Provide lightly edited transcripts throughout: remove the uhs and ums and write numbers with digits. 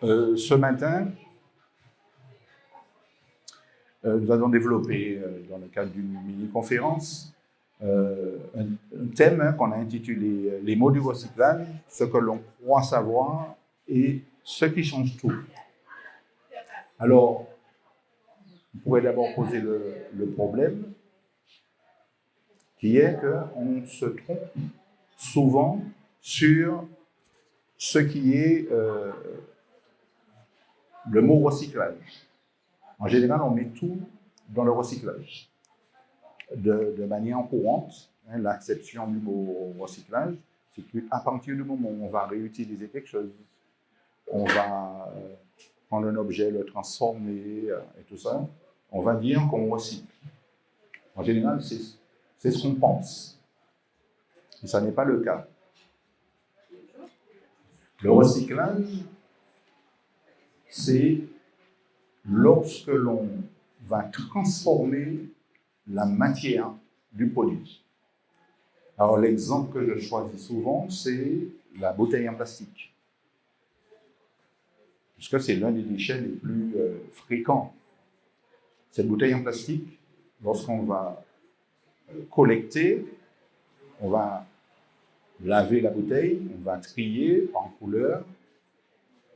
Ce matin, nous allons développer, dans le cadre d'une mini-conférence, un thème qu'on a intitulé « Les mots du recyclage, ce que l'on croit savoir et ce qui change tout ». Alors, on pourrait d'abord poser le problème, qui est qu'on se trompe souvent sur ce qui est le mot recyclage. En général, on met tout dans le recyclage. De manière courante, l'acception du mot recyclage, c'est qu'à partir du moment où on va réutiliser quelque chose, on va prendre un objet, le transformer et tout ça, on va dire qu'on recycle. En général, c'est ce qu'on pense. Et ça n'est pas le cas. Le recyclage, c'est lorsque l'on va transformer la matière du produit. Alors, l'exemple que je choisis souvent, c'est la bouteille en plastique. Puisque c'est l'un des déchets les plus fréquents. Cette bouteille en plastique, lorsqu'on va collecter, on va laver la bouteille, on va trier par couleur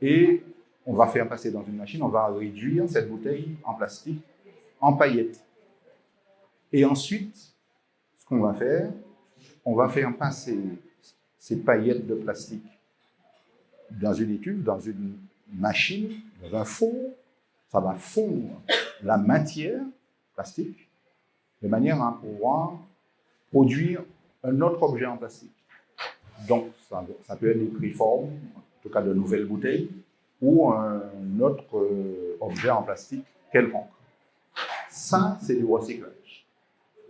et on va faire passer dans une machine, on va réduire cette bouteille en plastique en paillettes. Et ensuite, ce qu'on va faire, on va faire passer ces paillettes de plastique dans une étuve, dans une machine, dans un four. Ça va fondre la matière plastique de manière à pouvoir produire un autre objet en plastique. Donc, ça peut être des préformes, en tout cas de nouvelles bouteilles, ou un autre objet en plastique quelconque. Ça, c'est du recyclage,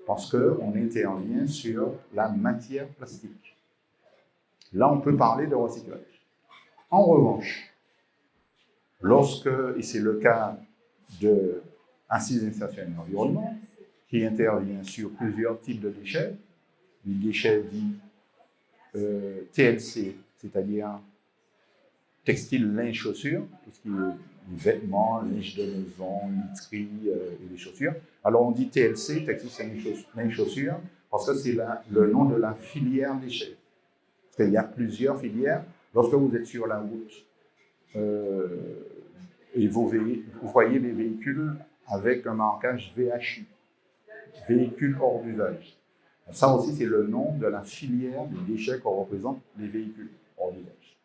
parce qu'on intervient sur la matière plastique. Là, on peut parler de recyclage. En revanche, lorsque, et c'est le cas de Assise Insertion et Environnement, qui intervient sur plusieurs types de déchets, des déchets dits TLC, c'est-à-dire textile, linge, chaussures, tout ce qui est vêtements, linge de maison, literie et les chaussures. Alors on dit TLC, textile, linge, chaussures, parce que c'est le nom de la filière déchets. Parce qu'il y a plusieurs filières. Lorsque vous êtes sur la route et vous voyez des véhicules avec un marquage VHU, véhicules hors d'usage. Ça aussi, c'est le nom de la filière des déchets qu'on représente, les véhicules hors d'usage.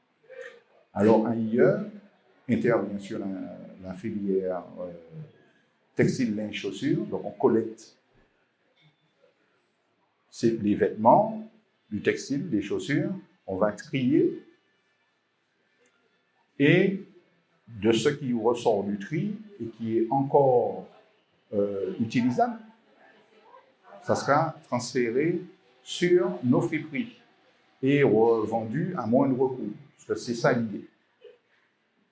Alors, AIE intervient sur la filière textile, linge, chaussures. Donc, on collecte les vêtements, du textile, des chaussures. On va trier. Et de ce qui ressort du tri et qui est encore utilisable, ça sera transféré sur nos friperies et revendu à moindre coût. Parce que c'est ça l'idée.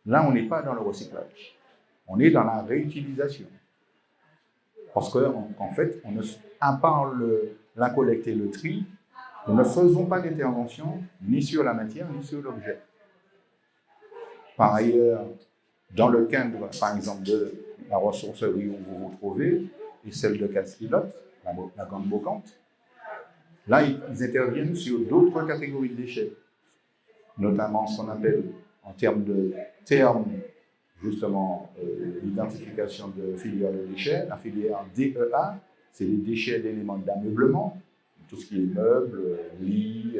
Là, on n'est pas dans le recyclage. On est dans la réutilisation. Parce qu'en fait, à part la collecte et le tri, nous ne faisons pas d'intervention ni sur la matière, ni sur l'objet. Par ailleurs, dans le cadre, par exemple, de la ressourcerie où vous vous trouvez, et celle de Casse-Pilote, la Grande Bocante, là, ils interviennent sur d'autres catégories de déchets, notamment ce qu'on appelle, en termes de termes, justement, l'identification de filières de déchets, la filière DEA, c'est les déchets d'éléments d'ameublement, tout ce qui est meubles, lits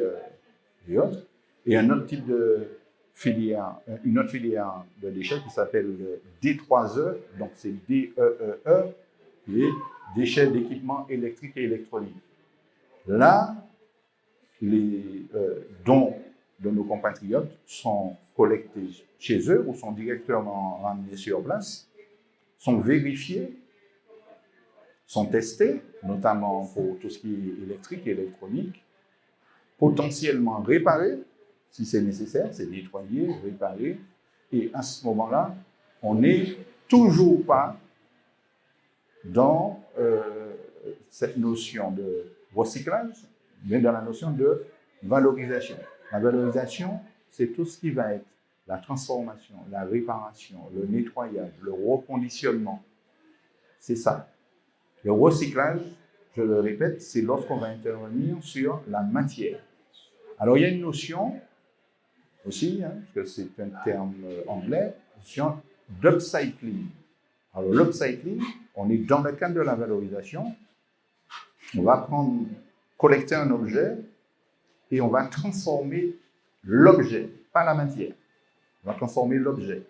et autres, et un autre type de filière, une autre filière de déchets qui s'appelle D3E, donc c'est DEEE, et déchets d'équipements électriques et électroniques. Là, les dons de nos compatriotes sont collectés chez eux ou sont directement ramenés sur place, sont vérifiés, sont testés, notamment pour tout ce qui est électrique et électronique, potentiellement réparés, si c'est nécessaire, c'est nettoyé, réparé, et à ce moment-là, on n'est toujours pas dans cette notion de recyclage, mais dans la notion de valorisation. La valorisation, c'est tout ce qui va être la transformation, la réparation, le nettoyage, le reconditionnement. C'est ça. Le recyclage, je le répète, c'est lorsqu'on va intervenir sur la matière. Alors, il y a une notion aussi, parce que c'est un terme anglais, notion d'upcycling. Alors, l'upcycling, on est dans le cadre de la valorisation. On va collecter un objet et on va transformer l'objet, pas la matière. On va transformer l'objet.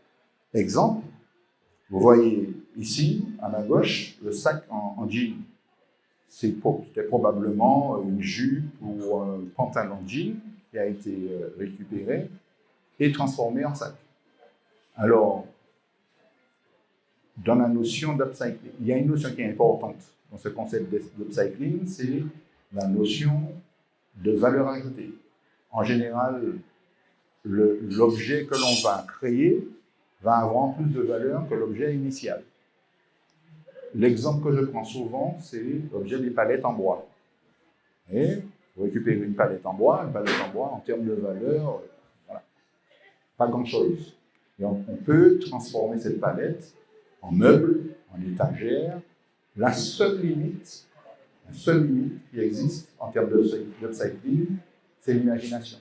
Exemple, vous voyez ici, à ma gauche, le sac en jean. C'était probablement une jupe ou un pantalon jean qui a été récupéré et transformé en sac. Alors, dans la notion d'upcycling, il y a une notion qui est importante dans ce concept d'upcycling, c'est la notion de valeur ajoutée. En général, l'objet que l'on va créer va avoir plus de valeur que l'objet initial. L'exemple que je prends souvent, c'est l'objet des palettes en bois. Et vous récupérez une palette en bois, en termes de valeur, voilà, pas grand-chose. Et on peut transformer cette palette en meuble, en étagère. La seule limite qui existe en termes d'upcycling, c'est l'imagination.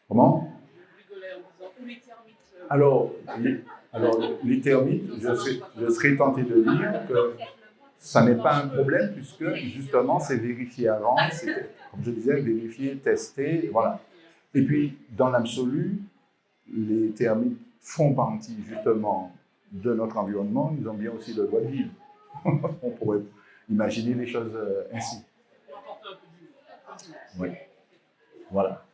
Comment? Alors, les termites, je serais tenté de dire que ça n'est pas un problème puisque justement c'est vérifié avant, c'est, comme je disais, vérifié, testé, voilà. Et puis, dans l'absolu, les termites font partie justement de notre environnement, ils ont bien aussi le droit de vivre. On pourrait imaginer les choses ainsi. Oui. Voilà.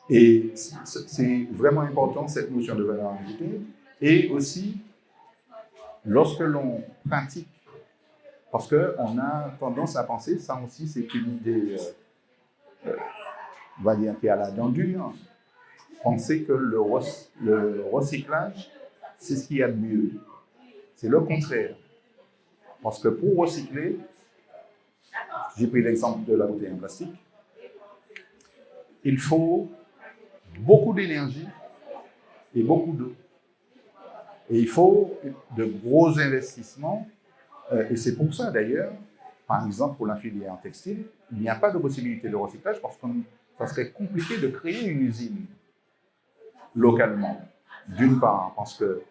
Et c'est vraiment important cette notion de valeur ajoutée. Et aussi, lorsque l'on pratique, parce qu'on a tendance à penser, ça aussi c'est une idée, on va dire, qui est à la dent dure, penser que le recyclage, c'est ce qu'il y a de mieux. C'est le contraire. Parce que pour recycler, j'ai pris l'exemple de la bouteille en plastique, il faut beaucoup d'énergie et beaucoup d'eau. Et il faut de gros investissements. Et c'est pour ça d'ailleurs, par exemple pour la filière textile, il n'y a pas de possibilité de recyclage parce que ça serait compliqué de créer une usine localement. D'une part, parce que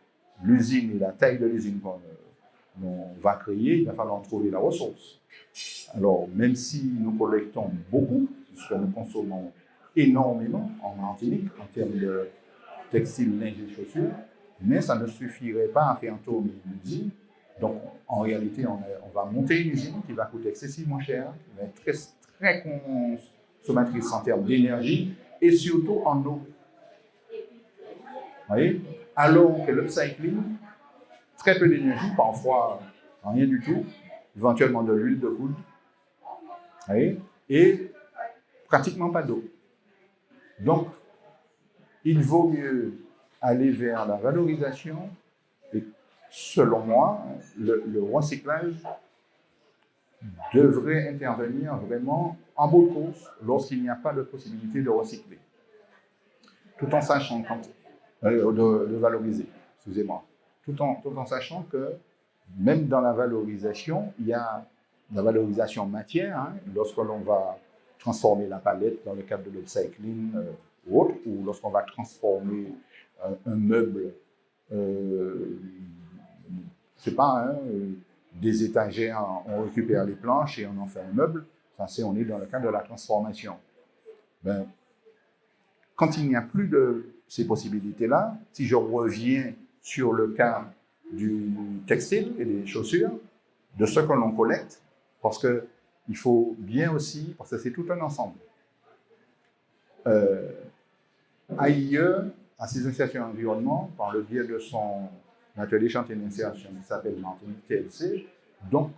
l'usine et la taille de l'usine qu'on va créer, il va falloir trouver la ressource. Alors, même si nous collectons beaucoup, puisque nous consommons énormément en Martinique en termes de textile, linge et chaussures, mais ça ne suffirait pas à faire tourner une usine. Donc, en réalité, on va monter une usine qui va coûter excessivement cher, qui va être très, très consommatrice en termes d'énergie et surtout en eau. Vous voyez? Alors que l'upcycling, très peu d'énergie, parfois rien du tout, éventuellement de l'huile de coude, vous voyez? Et pratiquement pas d'eau. Donc, il vaut mieux aller vers la valorisation et selon moi, le recyclage devrait intervenir vraiment en bout de course lorsqu'il n'y a pas de possibilité de recycler. Tout en sachant de valoriser, excusez-moi. Tout en sachant que même dans la valorisation, il y a la valorisation matière, hein, lorsque l'on va transformer la palette dans le cadre de l'upcycling ou autre, ou lorsqu'on va transformer un meuble, je sais pas, hein, des étagères, on récupère les planches et on en fait un meuble, ça c'est, on est dans le cadre de la transformation. Ben, quand il n'y a plus de ces possibilités-là, si je reviens sur le cas du textile et des chaussures, de ce que l'on collecte, parce qu'il faut bien aussi, parce que c'est tout un ensemble. AIE, Association Environnement, par le biais de son atelier chantier d'insertion qui s'appelle Martinique TLC, donc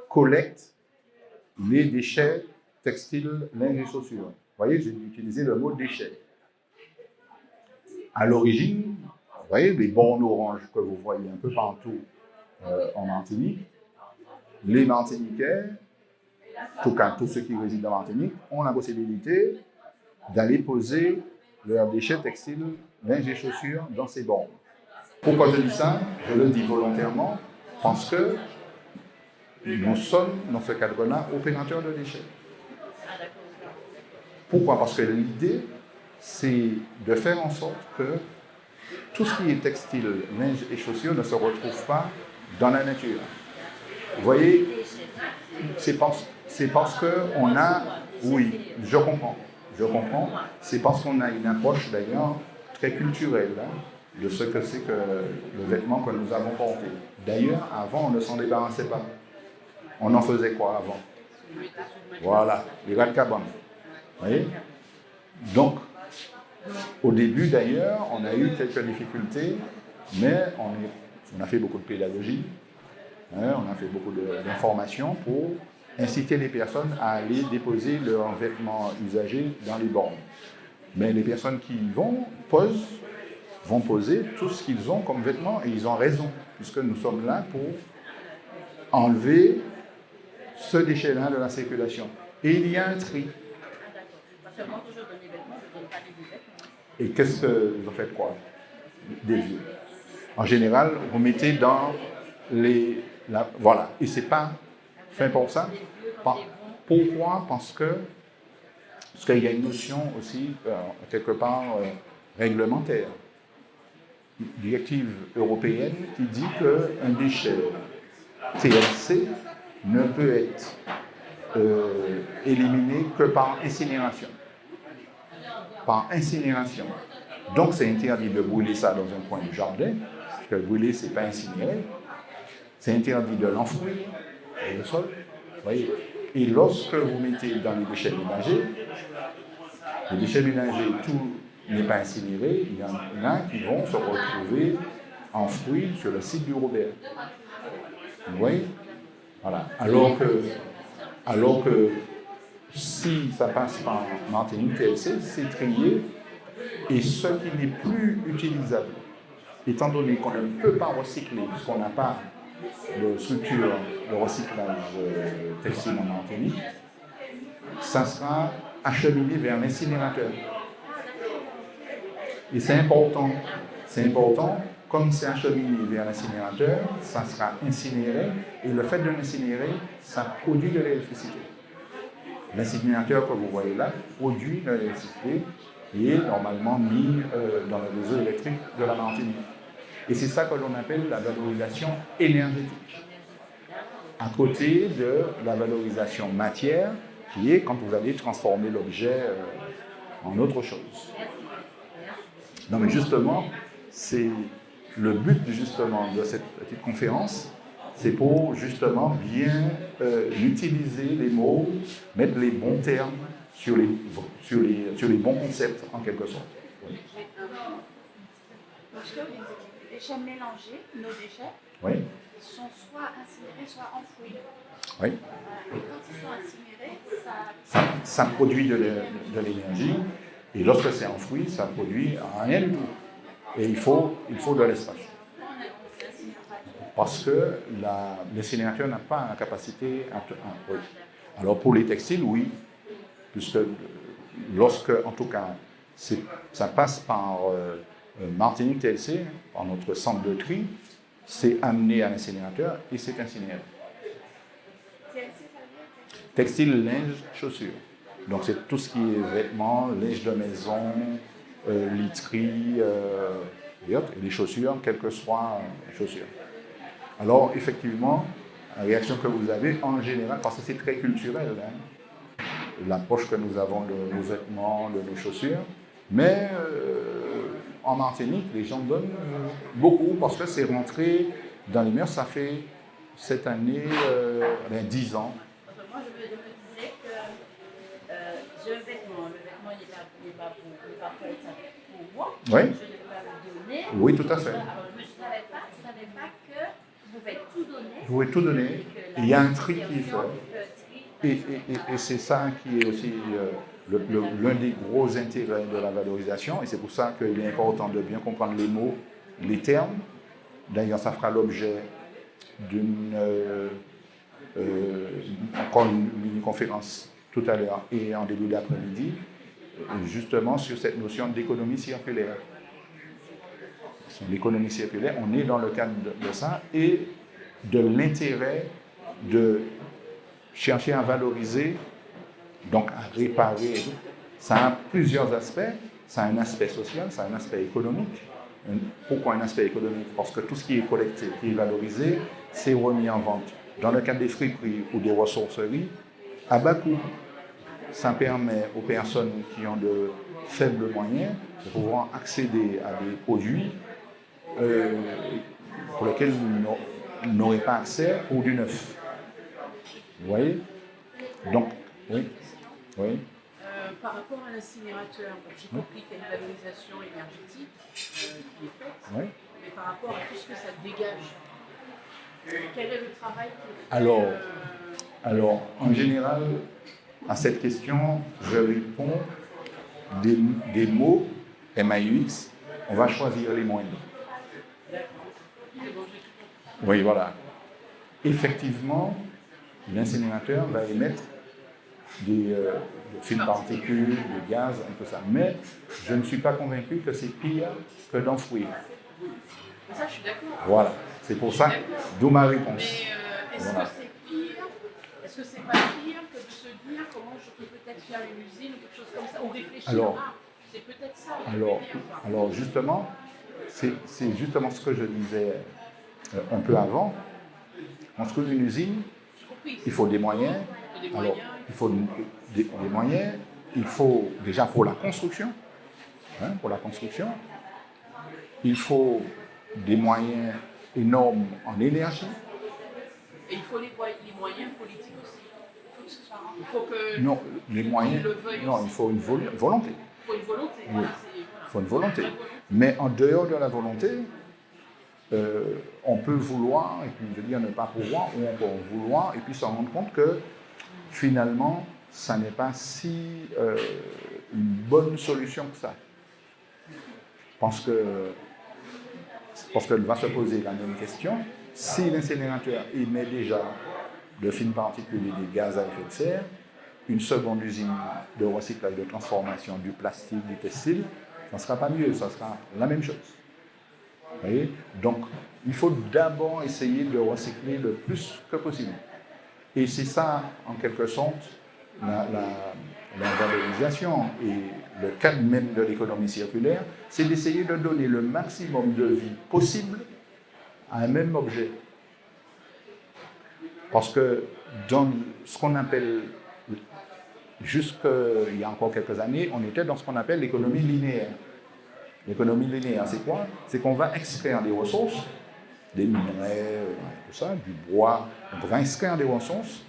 collecte les déchets textiles, linge et chaussures. Vous voyez, j'ai utilisé le mot déchets. À l'origine, vous voyez, les bornes oranges que vous voyez un peu partout en Martinique, les Martiniquais, en tout cas tous ceux qui résident en Martinique, ont la possibilité d'aller poser leurs déchets textiles, linge et chaussures dans ces bornes. Pourquoi je dis ça? Je le dis volontairement parce que nous sommes, dans ce cadre-là, opérateurs de déchets. Pourquoi? Parce que l'idée, c'est de faire en sorte que tout ce qui est textile, linge et chaussures ne se retrouve pas dans la nature. Vous voyez, c'est parce qu'on a... Oui, je comprends. C'est parce qu'on a une approche, d'ailleurs, très culturelle de ce que c'est que le vêtement que nous avons porté. D'ailleurs, avant, on ne s'en débarrassait pas. On en faisait quoi avant? Voilà, les ras de cabane. Vous voyez? Donc, au début, d'ailleurs, on a eu quelques difficultés, mais on a fait beaucoup de pédagogie, on a fait beaucoup d'informations pour inciter les personnes à aller déposer leurs vêtements usagés dans les bornes. Mais les personnes qui vont poser tout ce qu'ils ont comme vêtements, et ils ont raison, puisque nous sommes là pour enlever ce déchet-là de la circulation. Et il y a un tri. Et qu'est-ce que vous faites quoi? Des vieux. En général, vous mettez dans les... voilà. Et c'est pas fait pour ça. Pourquoi? Parce qu'il y a une notion aussi, quelque part, réglementaire. Une directive européenne qui dit qu'un déchet TLC ne peut être éliminé que par incinération. Par incinération. Donc, c'est interdit de brûler ça dans un coin du jardin, parce que brûler, ce n'est pas incinérer. C'est interdit de l'enfouir dans le sol. Voyez. Et lorsque vous mettez dans les déchets ménagers, tout n'est pas incinéré. Il y en a qui vont se retrouver enfouis sur le site du Robert. Vous voyez? Voilà. Alors que si ça passe par Martinique TLC, c'est trié, et ce qui n'est plus utilisable, étant donné qu'on ne peut pas recycler, puisqu'on n'a pas de structure de recyclage textile en Martinique, ça sera acheminé vers l'incinérateur. Et c'est important, comme c'est acheminé vers l'incinérateur, ça sera incinéré, et le fait de l'incinérer, ça produit de l'électricité. L'incinérateur que vous voyez là produit de l'électricité et est normalement mis dans le réseau électrique de la Martinique. Et c'est ça que l'on appelle la valorisation énergétique. À côté de la valorisation matière, qui est quand vous allez transformer l'objet en autre chose. Non mais justement, c'est le but justement de cette petite conférence, c'est pour justement bien utiliser les mots, mettre les bons termes sur les bons concepts en quelque sorte. Oui. Parce que les déchets mélangés, nos déchets, oui. Sont soit incinérés, soit enfouis. Oui. Et quand ils sont incinérés, ça produit de l'énergie, et lorsque c'est enfoui, ça produit rien du tout. Et il faut de l'espace. Parce que l'incinérateur n'a pas la capacité à... Oui. Alors pour les textiles, oui, puisque lorsque, en tout cas, ça passe par Martinique TLC, par notre centre de tri, c'est amené à l'incinérateur et c'est incinéré. Textile, linge, chaussures. Donc c'est tout ce qui est vêtements, linge de maison, literie et autres, et les chaussures, quelles que soient les chaussures. Alors effectivement, la réaction que vous avez en général, parce que c'est très culturel, l'approche que nous avons de nos vêtements, de nos chaussures, mais en Martinique, les gens donnent beaucoup parce que c'est rentré dans les mœurs, ça fait cette année 10 ans. Moi, je me disais que j'ai un vêtement, le vêtement n'est pas pour moi, Oui. je ne peux pas le donner. Oui, tout à fait. Alors, je ne savais pas que vous pouvez tout donner. Vous pouvez tout donner. Il y a un tri qui est fait. Et c'est ça qui est aussi l'un des gros intérêts de la valorisation, et c'est pour ça qu'il est important de bien comprendre les mots, les termes. D'ailleurs, ça fera l'objet d'une mini-conférence tout à l'heure et en début d'après-midi. justement sur cette notion d'économie circulaire. Sur l'économie circulaire, on est dans le cadre de ça et de l'intérêt de chercher à valoriser, donc à réparer. Ça a plusieurs aspects. Ça a un aspect social, ça a un aspect économique. Pourquoi un aspect économique? Parce que tout ce qui est collecté, qui est valorisé, c'est remis en vente. Dans le cadre des friperies ou des ressourceries, à bas coût, ça permet aux personnes qui ont de faibles moyens de pouvoir accéder à des produits pour lesquels ils n'auraient pas accès pour du neuf. Vous voyez? Donc, oui. Oui. Par rapport à l'incinérateur, j'ai compris qu'il y a une valorisation énergétique qui est faite, Oui. mais par rapport à tout ce que ça dégage, quel est le travail que Alors, en général, à cette question, je réponds des mots MAUX, on va choisir les moindres. Oui, voilà. Effectivement, l'incinérateur va émettre des fines particules, des gaz, un peu ça. Mais je ne suis pas convaincu que c'est pire que d'enfouir. Ça, je suis d'accord. Voilà. C'est pour ça, d'où ma réponse. Mais est-ce que c'est pire? Est-ce que c'est pas pire que de se dire comment je peux peut-être faire une usine ou quelque chose comme ça, ou réfléchir c'est peut-être ça. Alors justement, c'est justement ce que je disais un peu avant. Construire une usine, il faut des moyens. Alors, il faut des moyens. Il faut déjà pour la construction. Il faut des moyens énormes en énergie. Et il faut les moyens politiques aussi. Il faut que non, les moyens. Non, il faut une volonté. Il faut une volonté. Oui. Il faut une volonté. Mais en dehors de la volonté, on peut vouloir, et puis je veux dire ne pas pouvoir, ou on peut vouloir, et puis se rendre compte que finalement, ça n'est pas si une bonne solution que ça. Parce qu'elle va se poser la même question. Si l'incinérateur émet déjà de fines particules et des gaz à effet de serre, une seconde usine de recyclage, de transformation du plastique, du textile, ça ne sera pas mieux, ça sera la même chose. Vous voyez? Donc, il faut d'abord essayer de recycler le plus que possible. Et c'est ça, en quelque sorte, la valorisation et le cadre même de l'économie circulaire, c'est d'essayer de donner le maximum de vie possible à un même objet. Parce que dans ce qu'on appelle, jusqu'il y a encore quelques années, on était dans ce qu'on appelle l'économie linéaire. L'économie linéaire, c'est quoi? C'est qu'on va extraire des ressources, des minerais, tout ça, du bois. Donc on va extraire des ressources,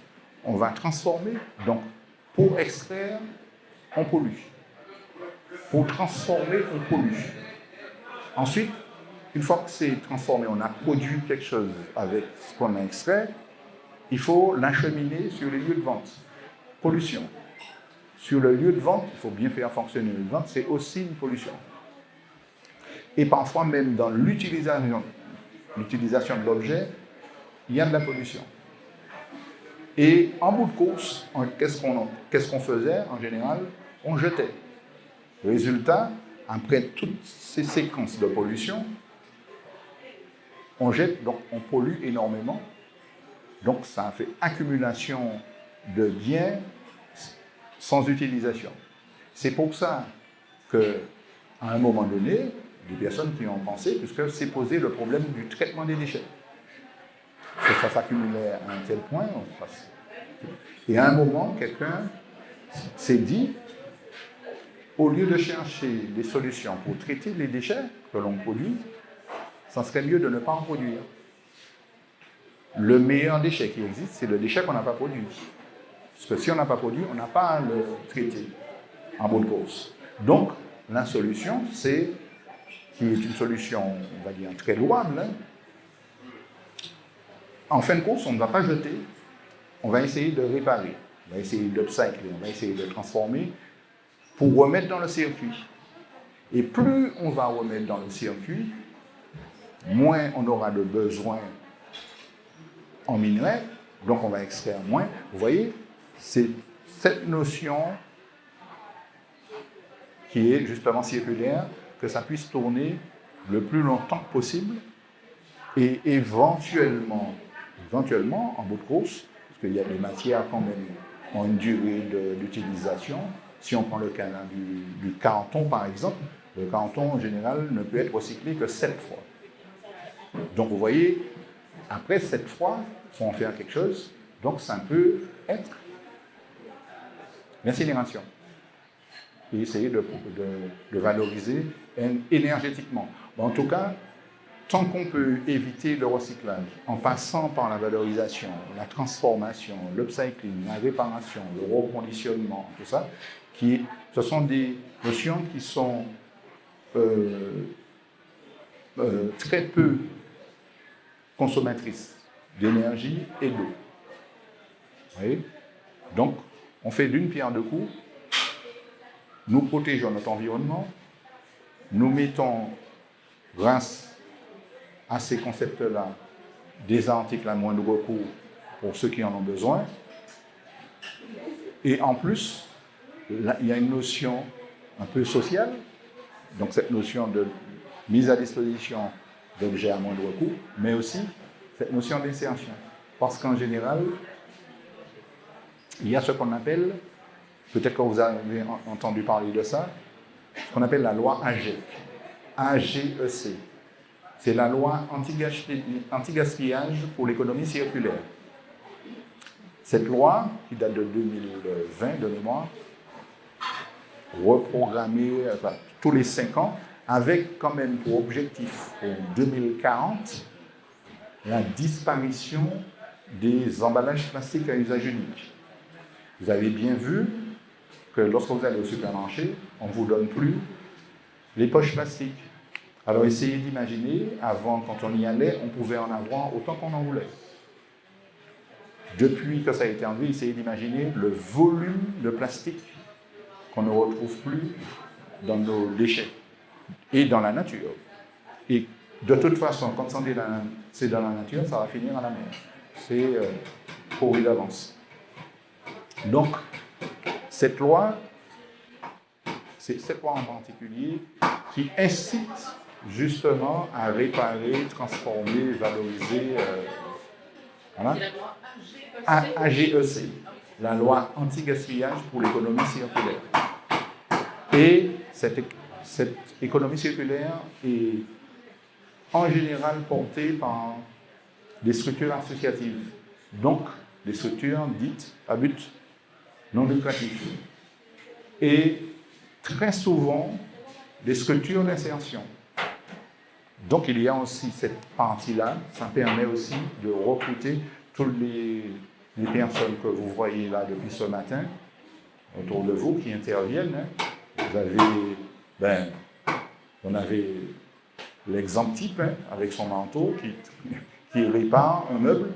on va transformer. Donc, pour extraire, on pollue. Pour transformer, on pollue. Ensuite, une fois que c'est transformé, on a produit quelque chose avec ce qu'on a extrait, il faut l'acheminer sur les lieux de vente. Pollution. Sur le lieu de vente, il faut bien faire fonctionner le lieu de vente, c'est aussi une pollution. Et parfois, même dans l'utilisation de l'objet, il y a de la pollution. Et en bout de course, qu'est-ce qu'on faisait en général? On jetait. Résultat, après toutes ces séquences de pollution, on jette, donc on pollue énormément. Donc ça fait accumulation de biens sans utilisation. C'est pour ça qu'à un moment donné, des personnes qui ont pensé, puisque c'est posé le problème du traitement des déchets. Ça s'accumulait à un tel point, et à un moment, quelqu'un s'est dit, au lieu de chercher des solutions pour traiter les déchets que l'on produit, ça serait mieux de ne pas en produire. Le meilleur déchet qui existe, c'est le déchet qu'on n'a pas produit. Parce que si on n'a pas produit, on n'a pas à le traiter en bonne cause. Donc, la solution, c'est, qui est une solution, on va dire, très louable, en fin de course, on ne va pas jeter, on va essayer de réparer, on va essayer d'upcycler, on va essayer de transformer pour remettre dans le circuit. Et plus on va remettre dans le circuit, moins on aura de besoins en minerais, donc on va extraire moins. Vous voyez, c'est cette notion qui est justement circulaire, que ça puisse tourner le plus longtemps possible et éventuellement, en bout de course, parce qu'il y a des matières quand même ont une durée d'utilisation. Si on prend le cas du carton, par exemple, le carton en général ne peut être recyclé que 7 fois. Donc vous voyez, après 7 fois, il faut en faire quelque chose, donc ça peut être l'incinération. Et essayer de valoriser énergétiquement. En tout cas, tant qu'on peut éviter le recyclage en passant par la valorisation, la transformation, l'upcycling, la réparation, le reconditionnement, tout ça, ce sont des notions qui sont très peu consommatrices d'énergie et d'eau. Vous voyez? Donc, on fait d'une pierre deux coups. Nous protégeons notre environnement, nous mettons, grâce à ces concepts-là, des articles à moindre coût pour ceux qui en ont besoin. Et en plus, là, il y a une notion un peu sociale, donc cette notion de mise à disposition d'objets à moindre coût, mais aussi cette notion d'insertion. Parce qu'en général, il y a ce qu'on appelle, peut-être que vous avez entendu parler de ça, ce qu'on appelle la loi AGEC. AGEC. C'est la loi anti-gaspillage pour l'économie circulaire. Cette loi, qui date de 2020 de mémoire, reprogrammée tous les 5 ans, avec quand même pour objectif pour 2040 la disparition des emballages plastiques à usage unique. Vous avez bien vu que lorsque vous allez au supermarché, on ne vous donne plus les poches plastiques. Alors essayez d'imaginer, avant, quand on y allait, on pouvait en avoir autant qu'on en voulait. Depuis que ça a été enlevé, essayez d'imaginer le volume de plastique qu'on ne retrouve plus dans nos déchets et dans la nature. Et de toute façon, quand c'est dans la nature, ça va finir à la mer. C'est pourri d'avance. Donc, cette loi en particulier, qui incite justement à réparer, transformer, valoriser. Voilà. AGEC, la loi anti-gaspillage pour l'économie circulaire. Et cette économie circulaire est en général portée par des structures associatives, donc des structures dites à but non lucratif. Et très souvent, des structures d'insertion. Donc il y a aussi cette partie-là, ça permet aussi de recruter toutes les personnes que vous voyez là depuis ce matin, autour de vous, qui interviennent. On avait l'exemple type, avec son manteau, qui répare un meuble.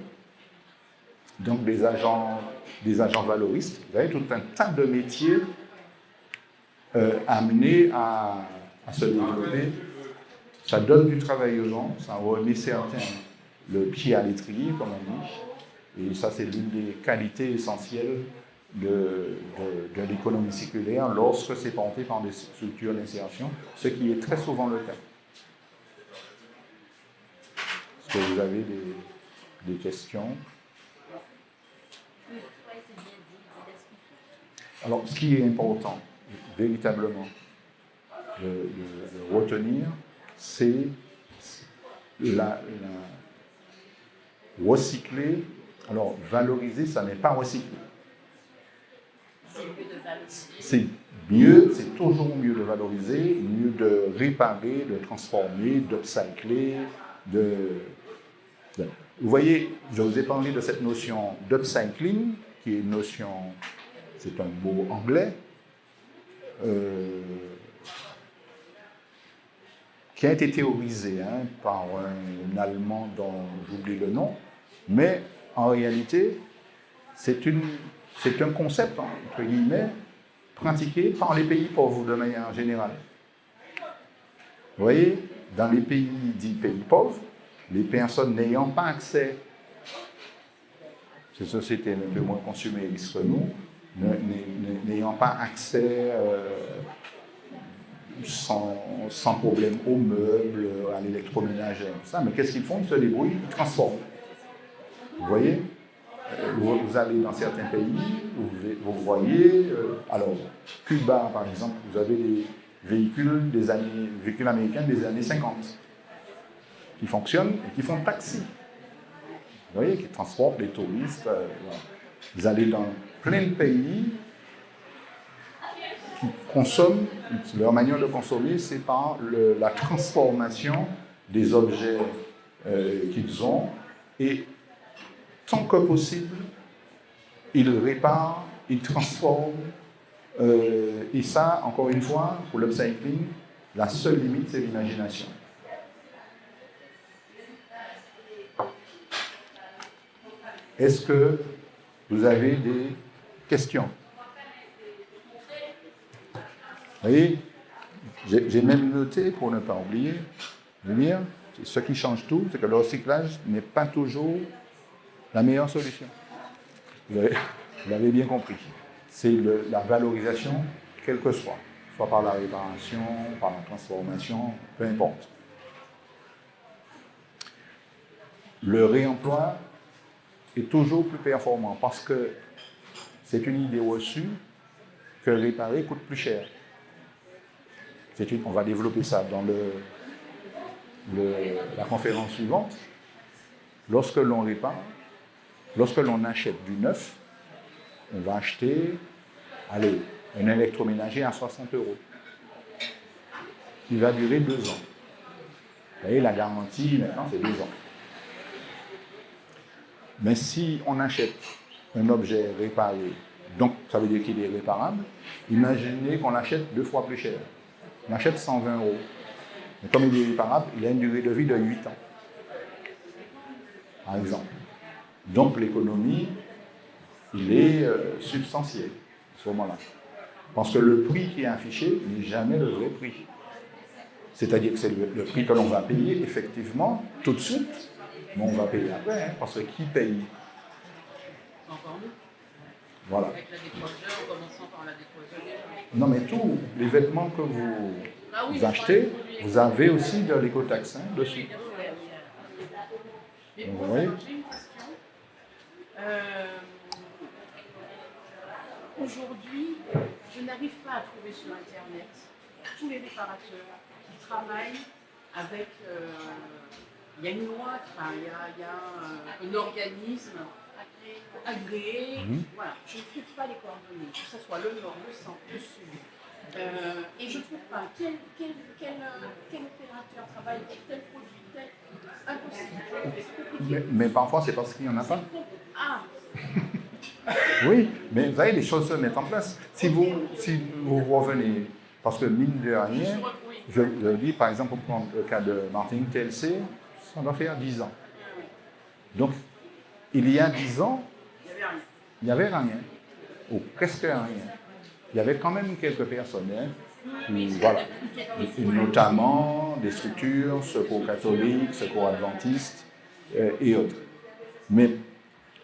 Donc des agents valoristes. Vous avez tout un tas de métiers amenés à se développer. Ça donne du travail aux gens, ça remet certains le pied à l'étrier, comme on dit. Et ça, c'est l'une des qualités essentielles de l'économie circulaire lorsque c'est porté par des structures d'insertion, ce qui est très souvent le cas. Est-ce que vous avez des questions? Alors, ce qui est important, véritablement, de retenir, c'est recycler. Alors, valoriser, ça n'est pas recycler. C'est toujours mieux de valoriser, mieux de réparer, de transformer, d'upcycler, Vous voyez, je vous ai parlé de cette notion d'upcycling, qui est une notion, c'est un mot anglais, qui a été théorisé par un Allemand dont j'oublie le nom, mais en réalité, c'est un concept, entre guillemets, pratiqué par les pays pauvres de manière générale. Vous voyez, dans les pays dits pays pauvres, les personnes n'ayant pas accès, ces sociétés un peu moins consuméristes que nous, n'ayant pas accès sans problème aux meubles, à l'électroménager, tout ça. Mais qu'est-ce qu'ils font? Ils se débrouillent, ils transforment. Vous voyez? Vous allez dans certains pays, vous voyez, alors, Cuba, par exemple, vous avez des véhicules américains des années 50 qui fonctionnent et qui font taxi. Vous voyez, qui transportent les touristes. Voilà. Vous allez dans plein de pays qui consomment, leur manière de consommer, c'est par la transformation des objets qu'ils ont, et tant que possible, ils réparent, ils transforment, et ça, encore une fois, pour l'upcycling, la seule limite, c'est l'imagination. Est-ce que vous avez des questions? Vous voyez, j'ai même noté, pour ne pas oublier, de dire, ce qui change tout, c'est que le recyclage n'est pas toujours la meilleure solution. Vous l'avez bien compris. C'est la valorisation, quelle que soit par la réparation, par la transformation, peu importe. Le réemploi est toujours plus performant parce que c'est une idée reçue que réparer coûte plus cher. On va développer ça dans la conférence suivante. Lorsque l'on répare, lorsque l'on achète du neuf, on va acheter, un électroménager à 60 € qui va durer 2 ans. Vous voyez, la garantie, maintenant, c'est 2 ans. Mais si on achète un objet réparé, donc ça veut dire qu'il est réparable, imaginez qu'on l'achète 2 fois plus cher. On achète 120 €. Mais comme il est réparable, il a une durée de vie de 8 ans, par exemple. Donc l'économie, il est substantiel à ce moment-là. Parce que le prix qui est affiché n'est jamais le vrai prix. C'est-à-dire que c'est le prix que l'on va payer, effectivement, tout de suite, mais on va payer après, hein, parce que qui paye? Encore nous. Voilà. Avec la décroiseur, en commençant par la décroiseur. Non, mais tous les vêtements que vous achetez, vous avez aussi de l'écotaxe dessus. Mais Donc, moi, vous voyez? j'ai une question. Aujourd'hui, je n'arrive pas à trouver sur Internet tous les réparateurs qui travaillent avec... il y a une loi, il y a un organisme agréé. Voilà. Je ne trouve pas les coordonnées, que ce soit le nord, le centre, le sud. Et je ne trouve pas quel opérateur travaille avec tel produit, tel... Impossible. Mais parfois, c'est parce qu'il n'y en a pas. Ah. Oui, mais vous savez, les choses se mettent en place. Si vous revenez, parce que mine de rien, je dis par exemple, pour prendre le cas de Martin TLC, ça doit faire 10 ans. Donc, il y a 10 ans, il n'y avait rien, ou presque rien. Il y avait quand même quelques personnes, voilà, notamment des structures, secours catholiques, secours adventistes et autres. Mais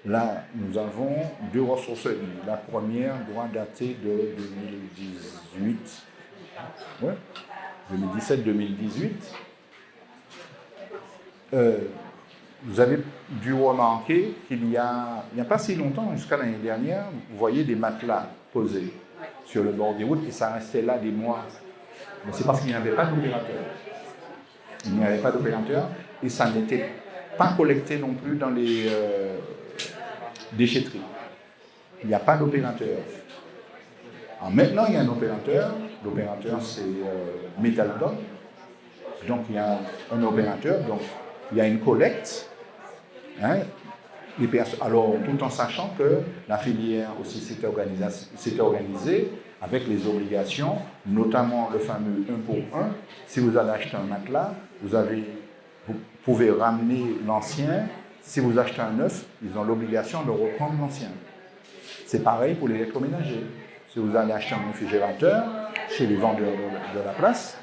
là, nous avons 2 ressources unies. La première doit dater de 2018. Ouais, 2017-2018. Vous avez dû remarquer qu'il n'y a pas si longtemps, jusqu'à l'année dernière, vous voyez des matelas posés sur le bord des routes et ça restait là des mois. Mais c'est parce qu'il n'y avait pas d'opérateur. Il n'y avait pas d'opérateur et ça n'était pas collecté non plus dans les déchetteries. Il n'y a pas d'opérateur. Alors maintenant, il y a un opérateur. L'opérateur, c'est Metal Dog. Donc, il y a un opérateur. Donc, il y a une collecte. Hein, alors, tout en sachant que la filière aussi s'était organisée avec les obligations, notamment le fameux 1 pour 1. Si vous allez acheter un matelas, vous pouvez ramener l'ancien. Si vous achetez un neuf, ils ont l'obligation de reprendre l'ancien. C'est pareil pour l'électroménager. Si vous allez acheter un réfrigérateur chez les vendeurs de la place,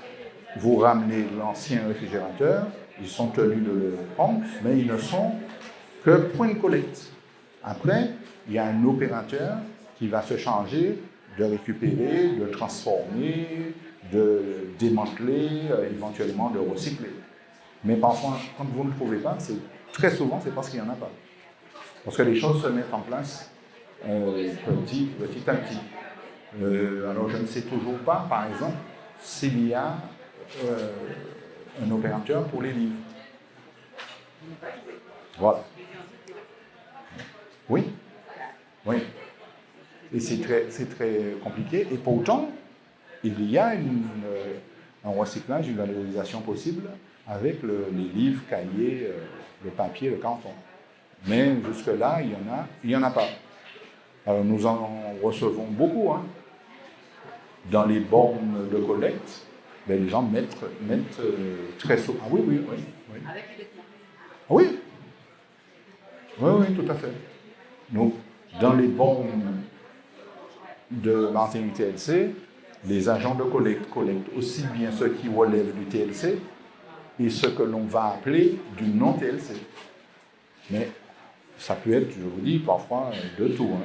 vous ramenez l'ancien réfrigérateur, ils sont tenus de le prendre, mais ils ne sont que point de collecte. Après, il y a un opérateur qui va se charger de récupérer, de transformer, de démanteler, éventuellement de recycler. Mais parfois, quand vous ne trouvez pas, très souvent, c'est parce qu'il n'y en a pas. Parce que les choses se mettent en place petit à petit. Alors, je ne sais toujours pas, par exemple, s'il y a un opérateur pour les livres. Voilà. Oui. Oui. Et c'est très compliqué. Et pourtant, il y a un recyclage, une valorisation possible avec les livres, cahiers, le papier, le carton. Mais jusque-là, il n'y en a pas. Alors, nous en recevons beaucoup. Hein. Dans les bornes de collecte, ben, les gens mettent très souvent. Ah oui. Avec les vêtements. Oui. Oui, tout à fait. Donc, dans les bornes de Martinique TLC, les agents de collecte collectent aussi bien ceux qui relèvent du TLC et ce que l'on va appeler du non-TLC. Mais ça peut être, je vous dis, parfois de tout. Hein.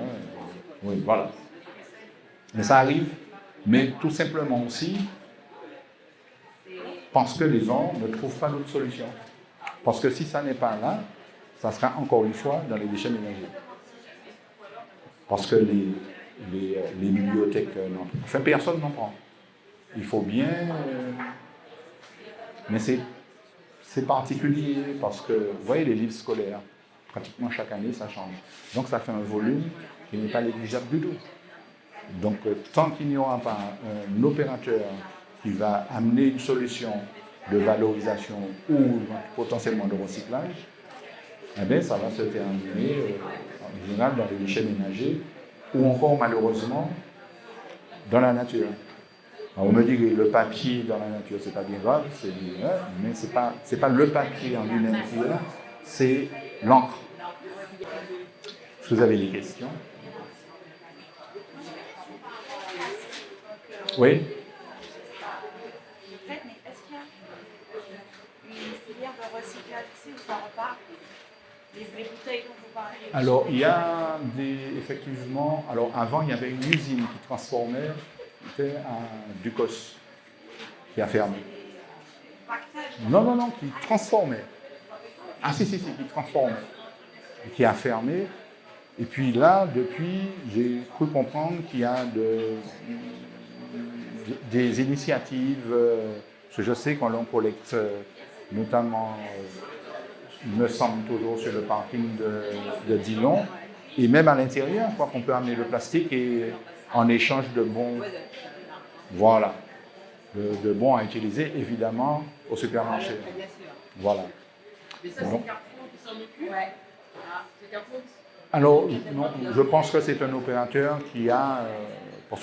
Oui, voilà. Mais ça arrive. Mais tout simplement aussi parce que les gens ne trouvent pas d'autre solution. Parce que si ça n'est pas là, ça sera encore une fois dans les déchets ménagers. Parce que les bibliothèques, enfin personne n'en prend. Il faut bien... mais c'est particulier parce que, vous voyez, les livres scolaires, pratiquement chaque année, ça change. Donc ça fait un volume qui n'est pas négligeable du tout. Donc, tant qu'il n'y aura pas un opérateur qui va amener une solution de valorisation ou potentiellement de recyclage, eh bien, ça va se terminer en général dans les déchets ménagers ou encore malheureusement dans la nature. Alors, on me dit que le papier dans la nature, c'est pas bien grave, mais c'est pas le papier en lui-même qui est là, c'est l'encre. Est-ce que vous avez des questions? Oui. En fait, mais est-ce qu'il y a une filière de recyclage ici où ça repart? Les bouteilles dont vous parlez? Alors, il y a effectivement, alors avant, il y avait une usine qui transformait, c'était à Ducos, qui a fermé. Non, qui transformait. Ah si, qui transformait. Et qui a fermé. Et puis là, depuis, j'ai cru comprendre qu'il y a des initiatives, parce que je sais qu'on l'on collecte notamment, il me semble toujours sur le parking de Dillon, et même à l'intérieur, je crois qu'on peut amener le plastique et en échange de bons, voilà, de bons à utiliser évidemment au supermarché. Bien sûr. Voilà. Mais ça, c'est Carrefour qui s'en occupe. Ouais. Ah, c'est Carrefour. Alors, non, je pense que c'est un opérateur qui a, parce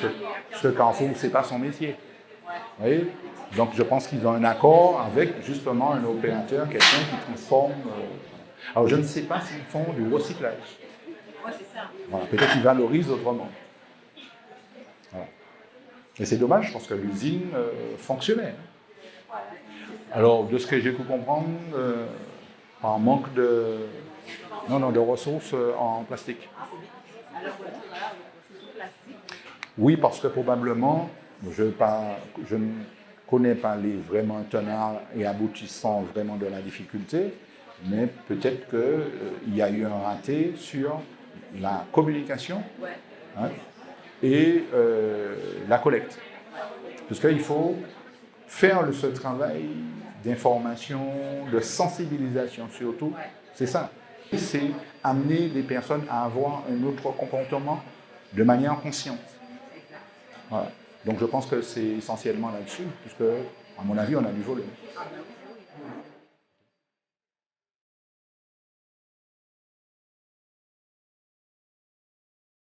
que Carrefour, c'est pas son métier. Vous voyez? Donc, je pense qu'ils ont un accord avec justement un opérateur, quelqu'un qui transforme. Alors, je ne sais pas s'ils font du recyclage. Ouais, c'est ça. Voilà, peut-être qu'ils valorisent autrement. Voilà. Et c'est dommage parce que l'usine fonctionnait. Alors, de ce que j'ai pu comprendre, par manque de ressources en plastique. Alors, voilà, c'est sous plastique. Oui, parce que probablement, je ne connais pas les vraiment tenants et aboutissants vraiment de la difficulté, mais peut-être qu'il y a eu un raté sur la communication hein, et la collecte. Parce qu'il faut faire ce travail d'information, de sensibilisation surtout, c'est ça. C'est amener les personnes à avoir un autre comportement de manière consciente. Voilà. Donc je pense que c'est essentiellement là-dessus, puisque, à mon avis, on a du volume.